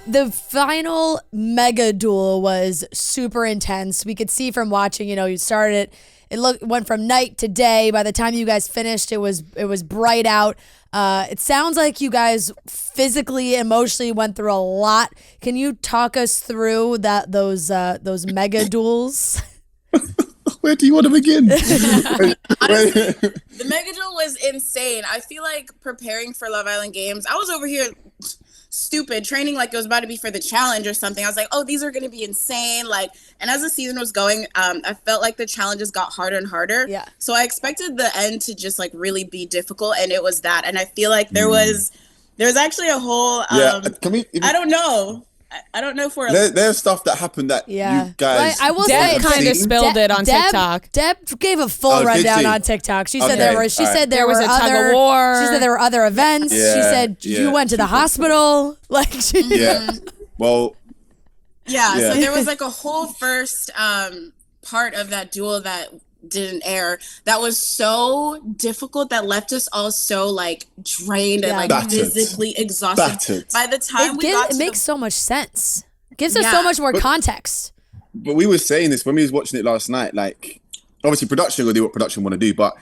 The final mega duel was super intense. We could see from watching, you started it went from night to day. By the time you guys finished, it was bright out. It sounds like you guys physically, emotionally went through a lot. Can you talk us through those mega duels? Where do you want to begin? Honestly, the mega duel was insane. I feel like preparing for Love Island Games, I was over here stupid training like it was about to be for the challenge or something. I was like, oh, these are going to be insane. And as the season was going, I felt like the challenges got harder and harder. Yeah. So I expected the end to just really be difficult, and it was that. And I feel like there was actually a whole I don't know. I don't know if there's stuff that happened that you guys. I will say, kind of spilled it on TikTok. Deb gave a full rundown on TikTok. She said there was a tug of war. She said there were other events. Yeah, she said you went to the hospital. Well. Yeah. So there was a whole first part of that duel that didn't air that was so difficult that left us all so drained and battered. Physically exhausted. By the time it makes so much sense. It gives us so much more context. But we were saying this when we was watching it last night. Obviously production will do what production want to do, but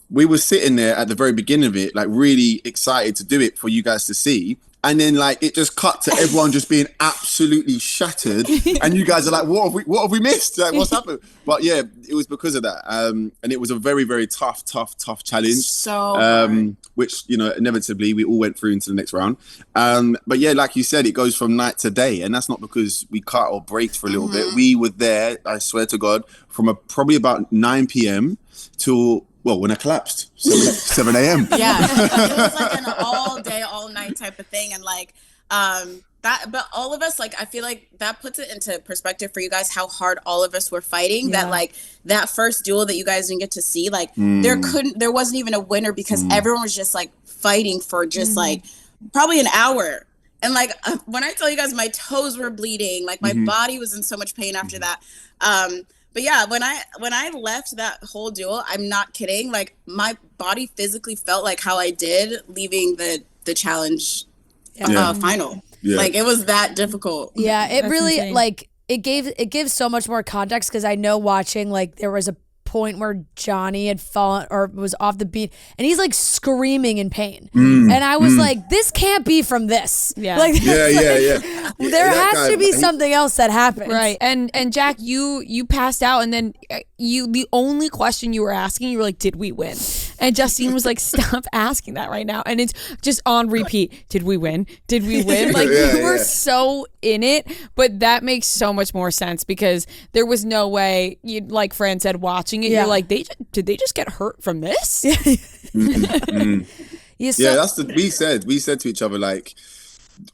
we were sitting there at the very beginning of it, really excited to do it for you guys to see. And then it just cut to everyone just being absolutely shattered, and you guys are like, "What have we missed? What's happened?" But yeah, it was because of that, and it was a very, very tough challenge. So which inevitably we all went through into the next round. But yeah, like you said, it goes from night to day, and that's not because we cut or braked for a little bit. We were there, I swear to God, from probably about 9 p.m. till. Well, when I collapsed, 7 a.m. Yeah, it was an all day, all night type of thing, and that. But all of us, I feel like that puts it into perspective for you guys how hard all of us were fighting. Yeah. That that first duel that you guys didn't get to see, there wasn't even a winner because everyone was just fighting for just probably an hour. And when I tell you guys, my toes were bleeding, my body was in so much pain after that. But yeah, when I left that whole duel, I'm not kidding. My body physically felt like how I did leaving the challenge final. Yeah. It was that difficult. Yeah, it That's really insane. it gives so much more context because I know watching there was a point where Johnny had fallen or was off the beat and he's screaming in pain. And I was like, this can't be from this. Yeah. There has to be something else that happened. Right. And Jack, you passed out, and then the only question you were asking, you were like, did we win? And Justine was like, stop asking that right now. And it's just on repeat. Did we win? Did we win? You were so in it, but that makes so much more sense because there was no way, like Fran said, watching it, you're like, did they just get hurt from this? That's we said to each other,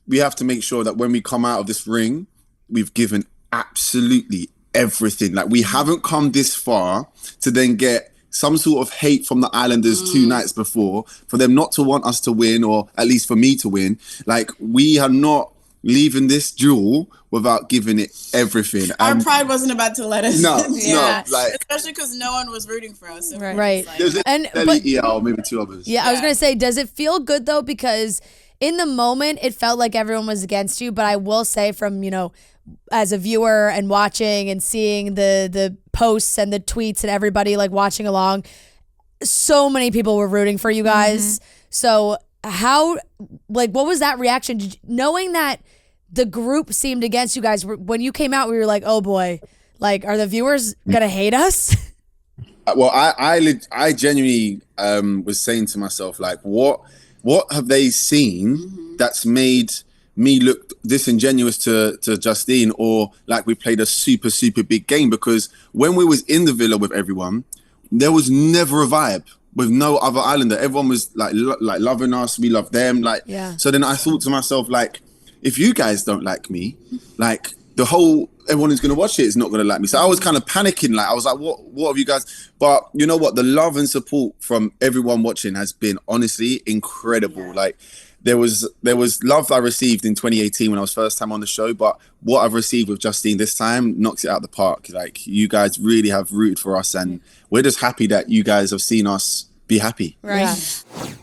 we have to make sure that when we come out of this ring, we've given absolutely everything. We haven't come this far to then get some sort of hate from the Islanders 2 nights before for them not to want us to win, or at least for me to win. We are not leaving this duel without giving it everything. Our pride wasn't about to let us. No, especially because no one was rooting for us. So right. There's maybe 2 others. Yeah, I was gonna say, does it feel good though? Because in the moment, it felt like everyone was against you. But I will say, from as a viewer and watching and seeing the posts and the tweets and everybody watching along, so many people were rooting for you guys. So how, what was that reaction? Knowing that the group seemed against you guys, when you came out, we were like, oh boy, are the viewers gonna hate us? Well, I genuinely was saying to myself, what have they seen that's made me look disingenuous to Justine, or we played a super, super big game? Because when we was in the villa with everyone, there was never a vibe with no other Islander. Everyone was loving us. We loved them. So then I thought to myself, if you guys don't like me, everyone who's going to watch it is not going to like me. So I was kind of panicking. I was like, what have you guys? But you know what? The love and support from everyone watching has been honestly incredible. There was love I received in 2018 when I was first time on the show, but what I've received with Justine this time knocks it out of the park. You guys really have rooted for us, and we're just happy that you guys have seen us be happy. Right. Yeah.